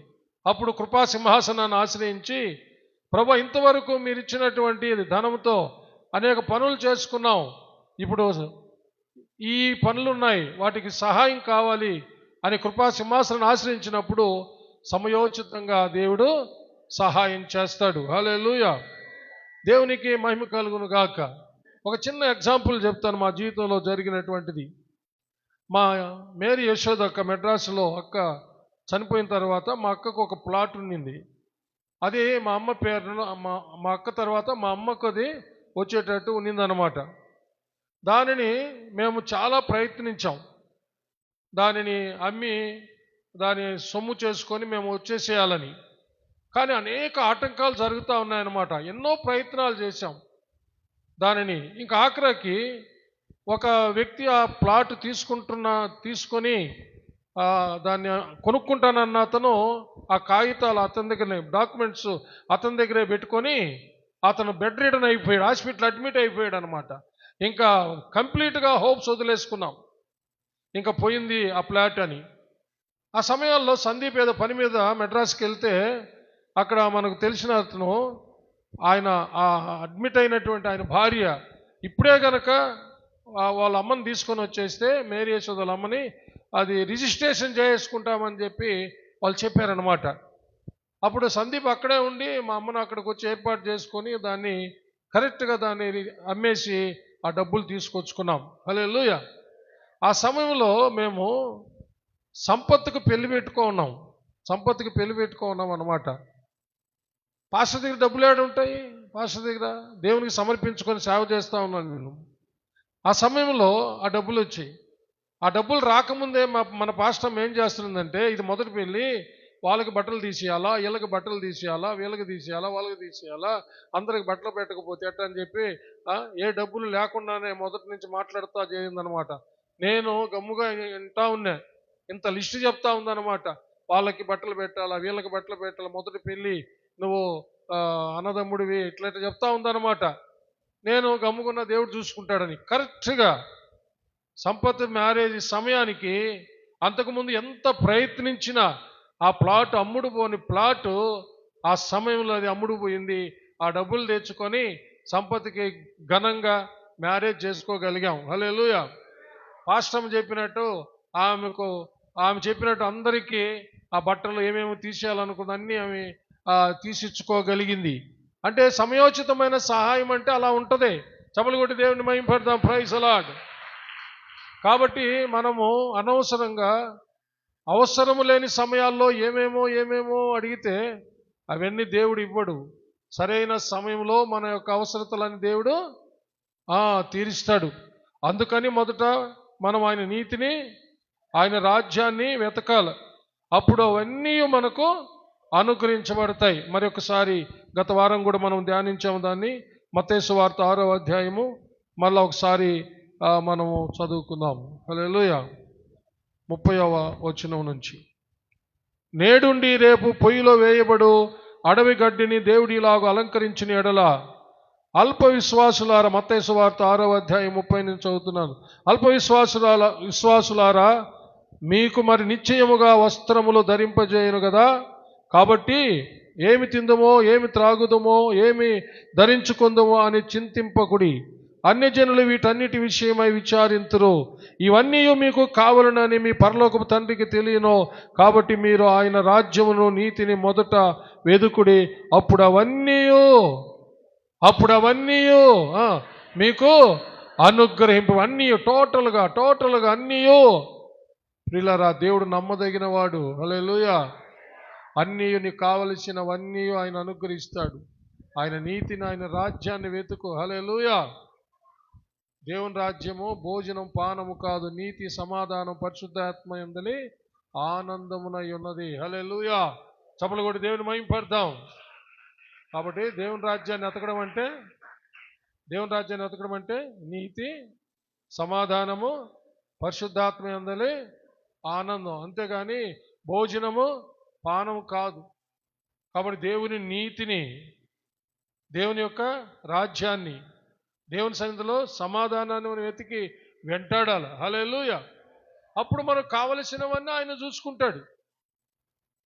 అప్పుడు కృపా సింహాసనాన్ని ఆశ్రయించి, ప్రభువా, ఇంతవరకు మీరు ఇచ్చినటువంటి ధనంతో అనేక పనులు చేసుకున్నాం, ఇప్పుడు ఈ పనులు ఉన్నాయి, వాటికి సహాయం కావాలి అని కృపా సింహాసనాన్ని ఆశ్రయించినప్పుడు సమయోచితంగా దేవుడు సహాయం చేస్తాడు. హల్లెలూయా. దేవునికి మహిమ కలుగును గాక. ఒక చిన్న ఎగ్జాంపుల్ చెప్తాను మా జీవితంలో జరిగినటువంటిది. మా మేరీ యశోద అక్క, మెడ్రాసులో అక్క చనిపోయిన తర్వాత మా అక్కకు ఒక ప్లాట్ ఉండింది. అది మా అమ్మ పేరును, మా అక్క తర్వాత మా అమ్మకు అది వచ్చేటట్టు ఉన్నిందనమాట. దానిని మేము చాలా ప్రయత్నించాం, దానిని అమ్మి దాని సొమ్ము చేసుకొని మేము వచ్చేసేయాలని. కానీ అనేక ఆటంకాలు జరుగుతూ ఉన్నాయన్నమాట. ఎన్నో ప్రయత్నాలు చేశాం దానిని. ఇంకా ఆఖరికి ఒక వ్యక్తి ఆ ప్లాట్ తీసుకొని దాన్ని కొనుక్కుంటానన్న అతను ఆ కాగితాలు అతని దగ్గరనే, డాక్యుమెంట్స్ అతని దగ్గరే పెట్టుకొని అతను బెడ్ రిడన్ అయిపోయాడు, హాస్పిటల్ అడ్మిట్ అయిపోయాడు అనమాట. ఇంకా కంప్లీట్గా హోప్స్ వదిలేసుకున్నాం, ఇంకా పోయింది ఆ ప్లాట్ అని. ఆ సమయాల్లో సందీప్ ఏదో పని మీద మెడ్రాస్కి వెళ్తే అక్కడ మనకు తెలిసిన అతను, ఆయన ఆ అడ్మిట్ అయినటువంటి ఆయన భార్య ఇప్పుడే గనక వాళ్ళ అమ్మని తీసుకొని వచ్చేస్తే, మేరీ యశోద వాళ్ళ అమ్మని, అది రిజిస్ట్రేషన్ చేసుకుంటామని చెప్పి వాళ్ళు చెప్పారనమాట. అప్పుడు సందీప్ అక్కడే ఉండి మా అమ్మను అక్కడికి వచ్చి ఏర్పాటు చేసుకొని దాన్ని కరెక్ట్గా దాన్ని అమ్మేసి ఆ డబ్బులు తీసుకొచ్చుకున్నాం. హల్లెలూయా. ఆ సమయంలో మేము సంపత్తుకు పెళ్లి పెట్టుకున్నాం అనమాట. పాస్టర్ దగ్గర డబ్బులు ఏడు ఉంటాయి, పాస్టర్ దగ్గర దేవునికి సమర్పించుకొని సేవ చేస్తూ ఉన్నాను నేను. ఆ సమయంలో ఆ డబ్బులు వచ్చాయి. ఆ డబ్బులు రాకముందే మన పాస్టర్ ఏం చేస్తుందంటే, ఇది మొదటి పెళ్ళి, వాళ్ళకి బట్టలు తీసేయాలా, వీళ్ళకి బట్టలు తీసేయాలా, వీళ్ళకి తీసేయాలా, వాళ్ళకి తీసేయాలా, అందరికి బట్టలు పెట్టకపోతే ఎట్ట అని చెప్పి ఏ డబ్బులు లేకుండానే మొదటి నుంచి మాట్లాడుతూ చేయిందనమాట. నేను గమ్ముగా వింటా ఉన్నా, ఇంత లిస్ట్ చెప్తా ఉందన్నమాట. వాళ్ళకి బట్టలు పెట్టాలా, వీళ్ళకి బట్టలు పెట్టాలా, మొదటి పెళ్ళి, నువ్వు అన్నదమ్ముడివి, ఇట్లా చెప్తా ఉందన్నమాట. నేను గమ్ముకున్న దేవుడు చూసుకుంటాడని. కరెక్ట్గా సంపత్ మ్యారేజ్ సమయానికి అంతకుముందు ఎంత ప్రయత్నించినా ఆ ప్లాట్ అమ్ముడు పోని ప్లాటు ఆ సమయంలో అది అమ్ముడు పోయింది. ఆ డబ్బులు తెచ్చుకొని సంపత్కి ఘనంగా మ్యారేజ్ చేసుకోగలిగాం. హల్లెలూయా. పాస్టర్ చెప్పినట్టు ఆమె చెప్పినట్టు అందరికీ ఆ బట్టలు ఏమేమి తీసేయాలనుకుంది అన్నీ ఆమె తీసిచ్చుకోగలిగింది. అంటే సమయోచితమైన సహాయం అంటే అలా ఉంటుంది. చప్పలు కొట్టి దేవుని మహిమపడదాం. Praise the lord. కాబట్టి మనము అనవసరంగా అవసరము లేని సమయాల్లో ఏమేమో అడిగితే అవన్నీ దేవుడు ఇవ్వడు. సరైన సమయంలో మన యొక్క అవసరతలని దేవుడు తీరుస్తాడు. అందుకని మొదట మనం ఆయన నీతిని, ఆయన రాజ్యాన్ని వెతకాలి, అప్పుడు అవన్నీ మనకు అనుగ్రహించబడతాయి. మరొకసారి గత వారం కూడా మనం ధ్యానించాము దాన్ని. మత్తయి సువార్త 6వ అధ్యాయము మళ్ళీ ఒకసారి మనము చదువుకుందాము. హల్లెలూయా. 30వ వచనం నుంచి, నేడుండి రేపు పొయ్యిలో వేయబడు అడవి గడ్డిని దేవుడి ఇలాగ అలంకరించిన ఎడల అల్ప విశ్వాసులారా, మత్తయి సువార్త 6వ అధ్యాయం 30 నుంచి చదువుతున్నాను. అల్ప విశ్వాసులారా, మీకు మరి నిశ్చయముగా వస్త్రములు ధరింపజేయను కదా, కాబట్టి ఏమి తిందుమో, ఏమి త్రాగుదమో, ఏమి ధరించుకుందుమో అని చింతింపకుడి. అన్యజనులు వీటన్నిటి విషయమై విచారింతురు. ఇవన్నీ మీకు కావాలనని మీ పరలోకపు తండ్రికి తెలియను. కాబట్టి మీరు ఆయన రాజ్యమును నీతిని మొదట వెదుకుడి, అప్పుడు అవన్నీ మీకు అనుగ్రహింపు. అన్నీ టోటల్గా అన్నీ. ప్రియులారా, దేవుడు నమ్మదగిన వాడు. హల్లెలూయా. అన్నీ నీకు కావలసినవన్నీ ఆయన అనుగ్రహిస్తాడు. ఆయన నీతిని, ఆయన రాజ్యాన్ని వెతుకు. హల్లెలూయా. దేవుని రాజ్యము భోజనం పానము కాదు, నీతి సమాధానం పరిశుద్ధాత్మ యందలి ఆనందమునై ఉన్నది. హల్లెలూయా. చప్పలు కొట్టి దేవుని మహిమపడదాం. కాబట్టి దేవుని రాజ్యాన్ని ఎతకడం అంటే నీతి, సమాధానము, పరిశుద్ధాత్మ యందలి ఆనందం, అంతేగాని భోజనము పానము కాదు. కాబట్టి దేవుని నీతిని, దేవుని యొక్క రాజ్యాన్ని, దేవుని సన్నిధిలో సమాధానాన్ని మనం వెతికి వెంటాడాలి. హల్లెలూయా. అప్పుడు మనకు కావలసినవన్నీ ఆయన చూసుకుంటాడు.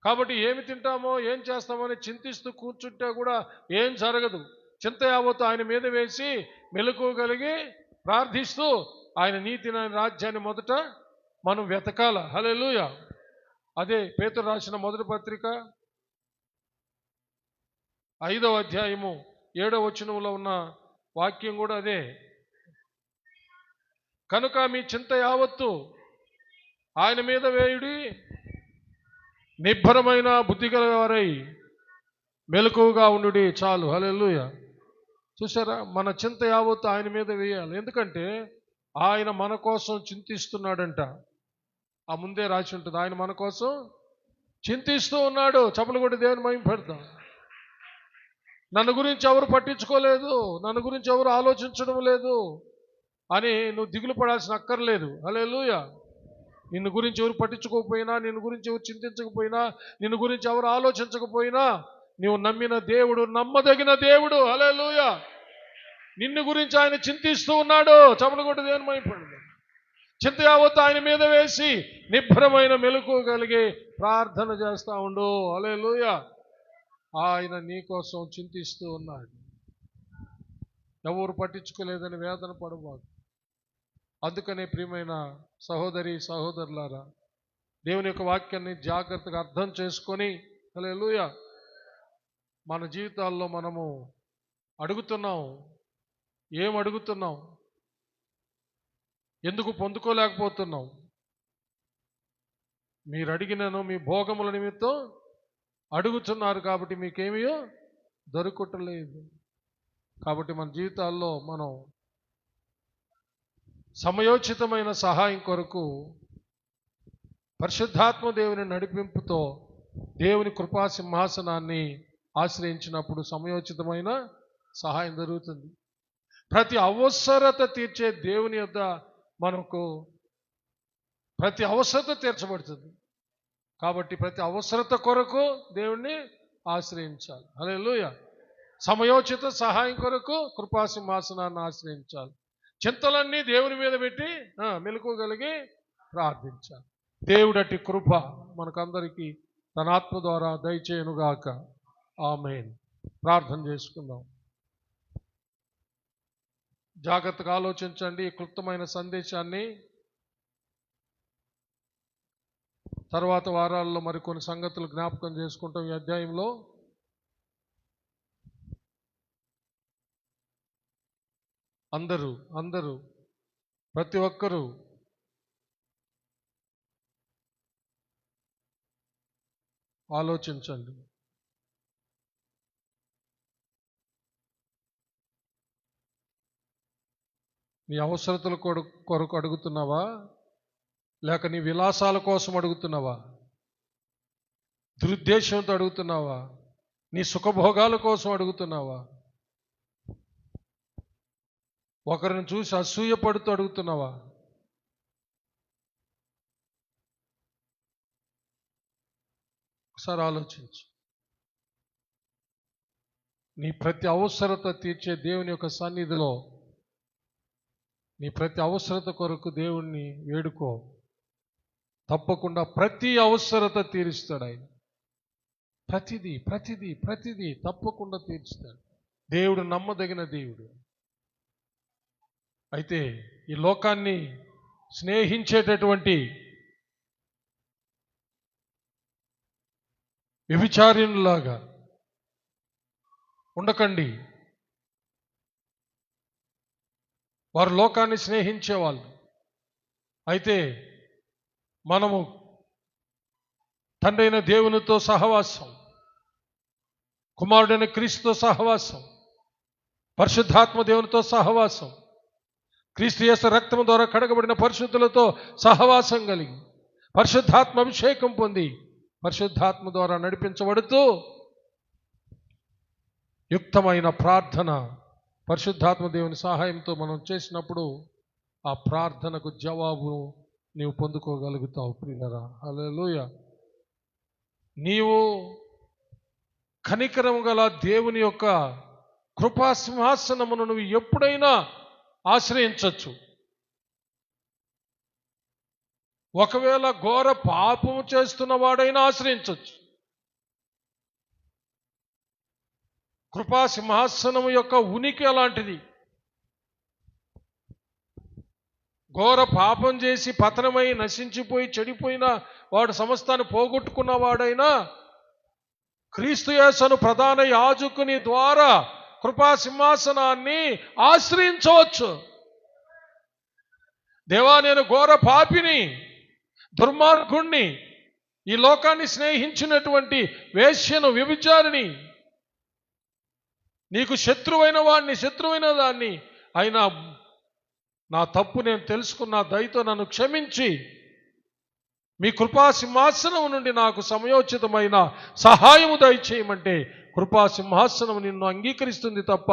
కాబట్టి ఏమి తింటామో ఏం చేస్తామో అని చింతిస్తూ కూర్చుంటే కూడా ఏం జరగదు. చింత యావత్తు ఆయన మీద వేసి మెలకువగలిగి ప్రార్థిస్తూ ఆయన నీతిని, ఆయన రాజ్యాన్ని మొదట మనం వెతకాల. హల్లెలూయా. అదే పేతురు రాసిన మొదటి పత్రిక 5వ అధ్యాయము 7వ వచనంలో ఉన్న వాక్యం కూడా అదే. కనుక మీ చింత యావత్తు ఆయన మీద వేయుడి, నిబ్బరమైన బుద్ధి గలవారై మెలకువగా ఉండుడి చాలు. హల్లెలూయా. చూసారా, మన చింత యావత్తు ఆయన మీద వేయాలి. ఎందుకంటే ఆయన మన కోసం చింతిస్తున్నాడంట. ఆ ముందే రాసి ఉంటుంది, ఆయన మన కోసం చింతిస్తూ ఉన్నాడు. చప్పలు కొట్టి దేవుని మహిమ పెడతాం. నన్ను గురించి ఎవరు పట్టించుకోలేదు, నన్ను గురించి ఎవరు ఆలోచించడం లేదు అని నువ్వు దిగులు పడాల్సిన అక్కర్లేదు. హల్లెలూయా. నిన్ను గురించి ఎవరు పట్టించుకోకపోయినా, నిన్ను గురించి ఎవరు చింతించకపోయినా, నిన్ను గురించి ఎవరు ఆలోచించకపోయినా, నీవు నమ్మిన దేవుడు నమ్మదగిన దేవుడు. హల్లెలూయా. నిన్ను గురించి ఆయన చింతిస్తూ ఉన్నాడు. చప్పలు కొట్టి దేవుని మహిమ పెడతాం. చింత యావత్తు ఆయన మీద వేసి నిబ్బరమైన మెలకువ కలిగి ప్రార్థన చేస్తా ఉండు. హల్లెలూయా. ఆయన నీ కోసం చింతిస్తూ ఉన్నాడు. ఎవరు పట్టించుకోలేదని వేదన పడబాకు. అందుకనే ప్రియమైన సహోదరి సహోదరులారా, దేవుని యొక్క వాక్యాన్ని జాగ్రత్తగా అర్థం చేసుకొని, హల్లెలూయా, మన జీవితాల్లో మనము అడుగుతున్నాం. ఏం అడుగుతున్నాం? ఎందుకు పొందుకోలేకపోతున్నాం? మీరు అడిగినను మీ భోగముల నిమిత్తం అడుగుతున్నారు కాబట్టి మీకేమీ దొరకట్లేదు. కాబట్టి మన జీవితాల్లో మనం సమయోచితమైన సహాయం కొరకు పరిశుద్ధాత్మ దేవుని నడిపింపుతో దేవుని కృపా సింహాసనాన్ని ఆశ్రయించినప్పుడు సమయోచితమైన సహాయం జరుగుతుంది. ప్రతి అవసరత తీర్చే దేవుని యొద్ద మనకు ప్రతి అవసరత తీర్చబడుతుంది. కాబట్టి ప్రతి అవసరత కొరకు దేవుణ్ణి ఆశ్రయించాలి. హల్లెలూయా. సమయోచిత సహాయం కొరకు కృపా సింహాసనాన్ని ఆశ్రయించాలి. చింతలన్నీ దేవుని మీద పెట్టి మెలకువగలిగి ప్రార్థించాలి. దేవుడటి కృప మనకందరికీ తన ఆత్మ ద్వారా దయచేయునుగాక. ఆమేన్. ప్రార్థన చేసుకుందాం. జాగ్రత్తగా ఆలోచించండి. ఈ క్లుప్తమైన సందేశాన్ని తర్వాత వారాల్లో మరికొన్ని సంగతులు జ్ఞాపకం చేసుకుంటాం. ఈ అధ్యాయంలో అందరూ ప్రతి ఒక్కరూ ఆలోచించండి. నీ అవసరతల కొరకు అడుగుతున్నావా, లేక నీ విలాసాల కోసం అడుగుతున్నావా? దురుద్దేశంతో అడుగుతున్నావా? నీ సుఖభోగాల కోసం అడుగుతున్నావా? ఒకరిని చూసి అసూయపడుతూ అడుగుతున్నావా? ఒకసారి ఆలోచించు. నీ ప్రతి అవసరత తీర్చే దేవుని యొక్క సన్నిధిలో నీ ప్రతి అవసరత కొరకు దేవుణ్ణి వేడుకో. తప్పకుండా ప్రతి అవసరత తీరుస్తాడు ఆయన. ప్రతిదీ తప్పకుండా తీరుస్తాడు. దేవుడు నమ్మదగిన దేవుడు. అయితే ఈ లోకాన్ని స్నేహించేటటువంటి వ్యభిచారిణులాగా ఉండకండి. వారు లోకాన్ని స్నేహించేవాళ్ళు. అయితే మనము తండ్రైన దేవునితో సహవాసం, కుమారుడైన క్రీస్తుతో సహవాసం, పరిశుద్ధాత్మ దేవునితో సహవాసం, క్రీస్తు యేసు రక్తము ద్వారా కడగబడిన పరిశుద్ధులతో సహవాసం కలిగి పరిశుద్ధాత్మ అభిషేకం పొంది పరిశుద్ధాత్మ ద్వారా నడిపించబడుతూ యుక్తమైన ప్రార్థన పరిశుద్ధాత్మ దేవుని సహాయంతో మనం చేసినప్పుడు ఆ ప్రార్థనకు జవాబు నీవు పొందుకోగలుగుతావు ప్రియులారా. హల్లెలూయా. నీవు కనికరం గల దేవుని యొక్క కృపా సింహాసనమును నువ్వు ఎప్పుడైనా ఆశ్రయించవచ్చు. ఒకవేళ ఘోర పాపము చేస్తున్న వాడైనా ఆశ్రయించవచ్చు. కృపా సింహాసనము యొక్క ఉనికి అలాంటిది. ఘోర పాపం చేసి పతనమై నశించిపోయి చెడిపోయిన వాడు సమస్తాన్ని పోగొట్టుకున్న వాడైనా క్రీస్తు యేసును ప్రధాన యాజకుని ద్వారా కృపా సింహాసనాన్ని ఆశ్రయించవచ్చు. దేవా, నేను ఘోర పాపిని, దుర్మార్గుణ్ణి, ఈ లోకాన్ని స్నేహించినటువంటి వేశ్యను, వ్యభిచారిని, నీకు శత్రువైన వాడిని, శత్రువైన దాన్ని, అయినా నా తప్పు నేను తెలుసుకున్న దయతో నన్ను క్షమించి మీ కృపా సింహాసనం నుండి నాకు సమయోచితమైన సహాయము దయచేయమంటే కృపా సింహాసనం నిన్ను అంగీకరిస్తుంది తప్ప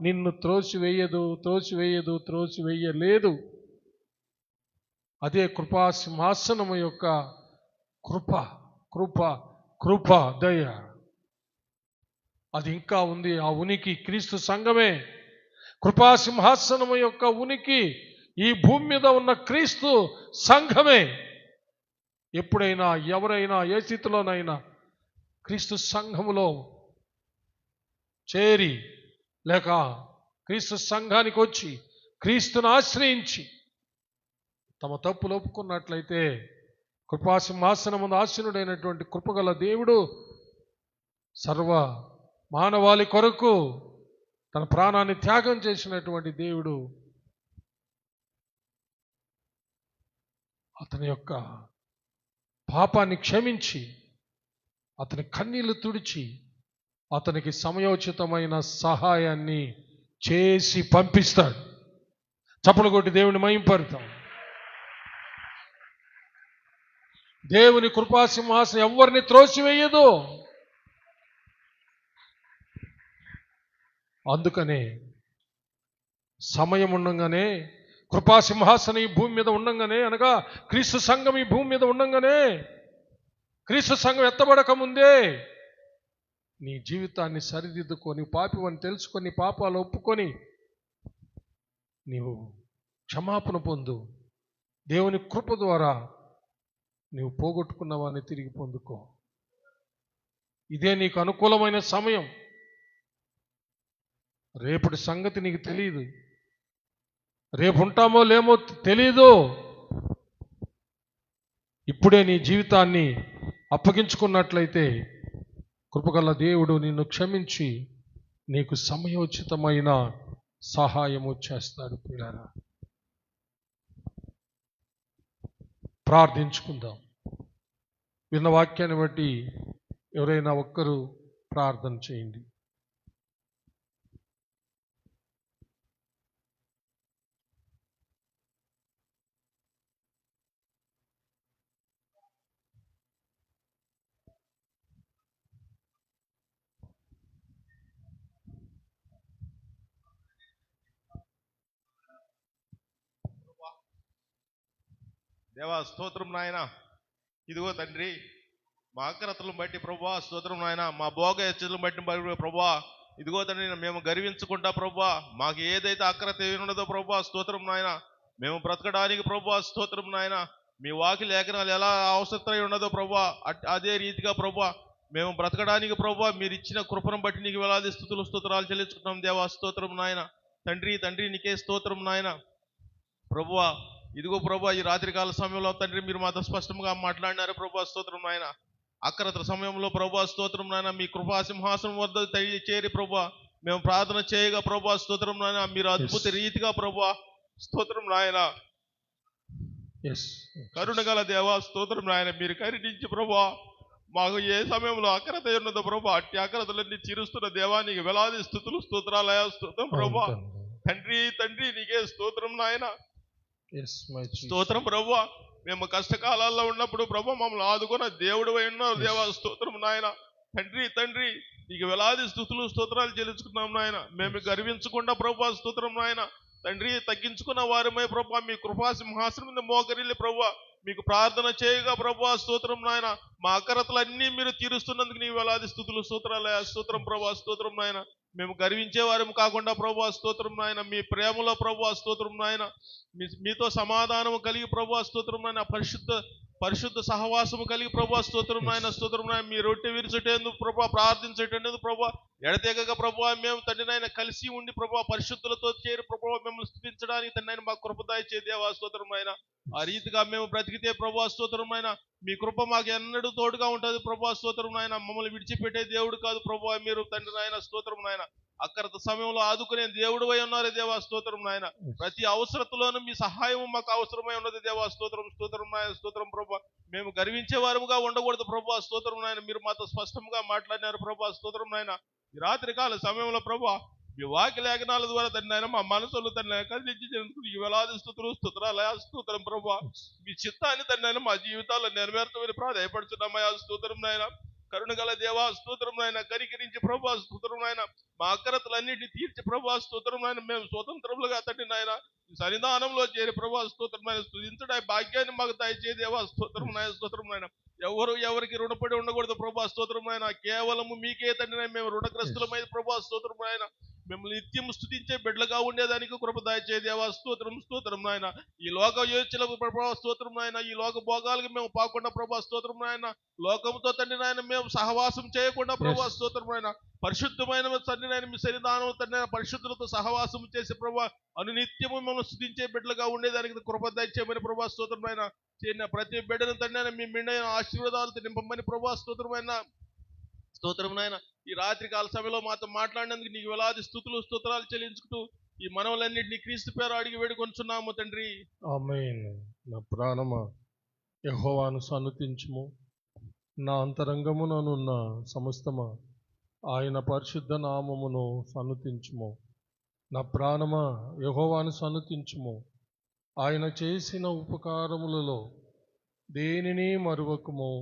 నిన్ను త్రోసివేయలేదు. అదే కృపా సింహాసనము యొక్క కృప దయ. అది ఇంకా ఉంది. ఆ ఉనికి క్రీస్తు సంఘమే. కృపా సింహాసనము యొక్క ఉనికి ఈ భూమి మీద ఉన్న క్రీస్తు సంఘమే. ఎప్పుడైనా ఎవరైనా ఏ స్థితిలోనైనా క్రీస్తు సంఘములో చేరి లేక క్రీస్తు సంఘానికి వచ్చి క్రీస్తును ఆశ్రయించి తమ తప్పులు ఒప్పుకున్నట్లయితే కృపాసింహాసనముందు ఆసీనుడైనటువంటి కృపగల దేవుడు సర్వ మానవాళి కొరకు తన ప్రాణాన్ని త్యాగం చేసినటువంటి దేవుడు అతని యొక్క పాపాన్ని క్షమించి అతని కన్నీళ్లు తుడిచి అతనికి సమయోచితమైన సహాయాన్ని చేసి పంపిస్తాడు. చప్పలు కొట్టి దేవుని మహింపరుతాం. దేవుని కృపాసింహాసనం ఎవరిని త్రోసివేయదు. అందుకనే సమయం ఉండంగానే కృపాసింహాసనం ఈ భూమి మీద ఉండంగానే, అనగా క్రీస్తు సంఘం ఈ భూమి మీద ఉండంగానే, క్రీస్తు సంఘం ఎత్తబడక ముందే నీ జీవితాన్ని సరిదిద్దుకొని పాపివని తెలుసుకొని పాపాలు ఒప్పుకొని నీవు క్షమాపణ పొందు. దేవుని కృప ద్వారా నీవు పోగొట్టుకున్నవాన్ని తిరిగి పొందుకో. ఇదే నీకు అనుకూలమైన సమయం. రేపటి సంగతి నీకు తెలియదు. రేపు ఉంటామో లేమో తెలీదు. ఇప్పుడే నీ జీవితాన్ని అప్పగించుకున్నట్లయితే కృపగల దేవుడు నిన్ను క్షమించి నీకు సమయోచితమైన సహాయము చేస్తాడు. పిల్లారా, ప్రార్థించుకుందాం. విన్న వాక్యాన్ని బట్టి ఎవరైనా ఒక్కరు ప్రార్థన చేయండి. దేవా స్తోత్రం నాయన. ఇదిగో తండ్రి, మా అక్రతలను బట్టి ప్రభువా స్తోత్రం నాయన, మా భోగ హెచ్చలను బట్టి ప్రభువా ఇదిగో తండ్రి మేము గర్వించుకుంటా ప్రభువా, మాకు ఏదైతే అక్రత ఉన్నదో ప్రభువా స్తోత్రం నాయన, మేము బ్రతకడానికి ప్రభువా స్తోత్రం నాయన, మీ వాకి లేఖనాలు ఎలా అవసరమై ఉన్నదో ప్రభువా అదే రీతిగా ప్రభువా మేము బ్రతకడానికి ప్రభువా మీరు ఇచ్చిన కృపను బట్టి నీకు వేలాది స్తుతులు స్తోత్రాలు చెల్లించుకుంటాం దేవా స్తోత్రం నాయన. తండ్రి నీకే స్తోత్రం నాయన. ప్రభువా ఇదిగో ప్రభువా ఈ రాత్రికాల సమయంలో తండ్రి మీరు మాతో స్పష్టంగా మాట్లాడినారు ప్రభువా స్తోత్రం నాయన. అక్రత సమయంలో ప్రభువా స్తోత్రం నాయన మీ కృపా సింహాసనం వద్ద చేరి ప్రభువా మేము ప్రార్థన చేయగా ప్రభువా స్తోత్రం నాయన మీరు అద్భుత రీతిగా ప్రభువా స్తోత్రం నాయన కరుణగల దేవా స్తోత్రం నాయన మీరు కరుణించి ప్రభువా మాకు ఏ సమయంలో అక్రత ఉన్నదో ప్రభువా అట్టి అక్రతలన్నీ తీరుస్తున్న దేవానికి వేలాది స్తుతులు స్తోత్రాలయ స్తోత్రం ప్రభువా. తండ్రి నీకే స్తోత్రం నాయన. స్తోత్రం ప్రభువా. మేము కష్టకాలాల్లో ఉన్నప్పుడు ప్రభు మమ్మల్ని ఆదుకున్న దేవుడు అయిన దేవా స్తోత్రం నాయన. తండ్రి నీకు వేలాది స్తుతులు స్తోత్రాలు చెల్లించుకున్నాం నాయన. మేము గర్వించకుండా ప్రభా స్తోత్రం నాయన తండ్రి, తగ్గించుకున్న వారమై ప్రభా మీ కృపా సింహాసనం మీద మోకరిల్లి ప్రభా మీకు ప్రార్థన చేయగా ప్రభా స్తోత్రం నాయన మా అక్కరతలన్నీ మీరు తీరుస్తున్నందుకు నీ వేలాది స్తుతులు స్తోత్రాలయ. స్తోత్రం ప్రభా స్తోత్రం నాయన. మేము గర్వించే వారం కాకుండా ప్రభా స్తోత్రం నాయన మీ ప్రేమలో ప్రభా స్తోత్రం నాయన మీతో సమాధానము కలిగి ప్రభా స్తోత్రం నాయన పరిశుద్ధ సహవాసము కలిగి ప్రభా స్తోత్రం నాయన స్తోత్రం నాయన మీ రొట్టె విరిచేటందుకు ప్రభా ప్రార్థించేటందుకు ప్రభా ఎడతెగక ప్రభా మేము తండ్రి నాయన కలిసి ఉండి ప్రభా పరిశుద్ధులతో చేరి ప్రభా మిమ్మల్ని స్తుతించడానికి తండ్రి నాయన మాకు కృప దయచేయి దేవా స్తోత్రం నాయన. ఆ రీతిగా మేము బ్రతికితే ప్రభా స్తోత్రం నాయన మీ కృప మాకు ఎన్నడూ తోడుగా ఉంటుంది ప్రభా స్తోత్రం నాయన. మమ్మల్ని విడిచిపెట్టే దేవుడు కాదు ప్రభా మీరు తండ్రి నాయన స్తోత్రం నాయన. అక్కరత సమయంలో ఆదుకునే దేవుడు అయి ఉన్నారు దేవా స్తోత్రం నాయన. ప్రతి అవసరతలోనూ మీ సహాయం మాకు అవసరమై ఉన్నది దేవా స్తోత్రం స్తోత్రం నాయన స్తోత్రం ప్రభా. మేము గర్వించే వారముగా ఉండకూడదు ప్రభా స్తోత్రం నాయన. మీరు మాతో స్పష్టంగా మాట్లాడినారు ప్రభా స్తోత్రం నాయన. ఈ రాత్రి కాల సమయంలో ప్రభా మీ వాక్య లేఖనాల ద్వారా తండ్రి నాయన మా మనసులు తండ్రి కదిలించినందుకు ఈ వేలాది స్తుతులు స్తోత్రాలయ స్తోత్రం ప్రభా. మీ చిత్తాన్ని తండ్రి నాయన మా జీవితాల్లో నెరవేర్చమని ప్రాధాయపడుతున్నామయా స్తోత్రం నాయన. కరుణ గల దేవా స్తోత్రం నాయన. కనికరించి ప్రభా స్తోత్రం నాయన మా అక్కరతలన్నింటినీ తీర్చి ప్రభా స్తోత్రం నాయన మేము స్వతంత్రములుగా తండ్రి నాయన సన్నిధానంలో చేరి ప్రభా స్తోత్రం నాయన స్తుతించడం భాగ్యాన్ని మాకు దయచేయి దేవా స్తోత్రం నాయన స్తోత్రం నాయన. ఎవరికి రుణపడి ఉండకూడదు ప్రభా స్తోత్రం నాయన. కేవలము మీకే తండ్రి నాయన మేము రుణగ్రస్తులమైన ప్రభా స్తోత్రం నాయన. మిమ్మల్ని నిత్యం స్తుతించే బిడ్డలుగా ఉండేదానికి కృప దయచేయి దేవా స్తోత్రం స్తోత్రం నాయన. ఈ లోక యోచనలకు ప్రభా స్తోత్రం నాయన. ఈ లోక భోగాలకు మేము పాకుండా ప్రభా స్తోత్రం నాయన. లోకంతో తండ్రి నాయన మేము సహవాసం చేయకుండా ప్రభా స్తోత్రం నాయన. పరిశుద్ధమైన తండ్రి నాయన మీ సన్నిధానం తండ్రి పరిశుద్ధులతో సహవాసం చేసే ప్రభా అనునిత్యము మిమ్మల్ని స్తుతించే బిడ్డలుగా ఉండేదానికి కృప దయచేయమని ప్రభా స్తోత్రం నాయన. చేరిన ప్రతి బిడ్డను తండ్రి మీ మెండైన ఆశీర్వాదాలతో నింపమని ప్రభా స్తోత్రమైన స్తోత్రం నాయన. ఈ రాత్రి కాల సమయంలో మాతో మాట్లాడినందుకు నీకు వేలాది స్తుతులు స్తోత్రాలు చెల్లించుకుంటూ ఈ మనవులన్నింటినీ క్రీస్తు పేరు అడిగి వేడుకొంచున్నాము తండ్రి. ఆమేన్. నా ప్రాణమా యెహోవాను సన్నుతించుము, నా అంతరంగముననున్న సమస్తమా ఆయన పరిశుద్ధ నామమును సన్నుతించుము. నా ప్రాణమా యెహోవాను సన్నుతించుము, ఆయన చేసిన ఉపకారములలో దేనిని మరువకుము.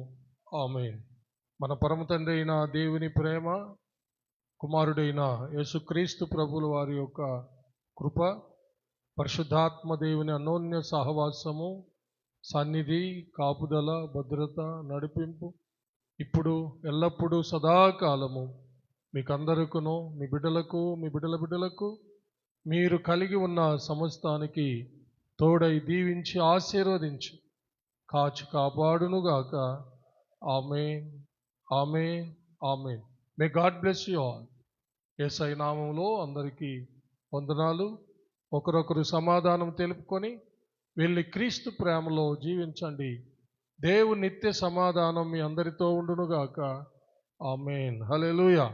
ఆమేన్. మన పరమ తండ్రి అయిన దేవుని ప్రేమ, కుమారుడైన యేసుక్రీస్తు ప్రభుల వారి యొక్క కృప, పరిశుద్ధాత్మ దేవుని అన్యోన్య సహవాసము, సన్నిధి, కాపుదల, భద్రత, నడిపింపు ఇప్పుడు ఎల్లప్పుడూ సదాకాలము మీకందరికును మీ బిడ్డలకు మీ బిడ్డల బిడ్డలకు మీరు కలిగి ఉన్న సమస్తానికి తోడై దీవించి ఆశీర్వదించి కాచి కాపాడునుగాక. ఆమేన్ ఆమేన్ ఆమేన్. May God bless you all. Yesayya నామములో అందరికీ వందనాలు. ఒకరొకరు సమాధానం తెలుపుకొని వెళ్ళి క్రీస్తు ప్రేమలో జీవించండి. దేవుని నిత్య సమాధానం మీ అందరితో ఉండునుగాక. ఆమేన్. హల్లెలూయా.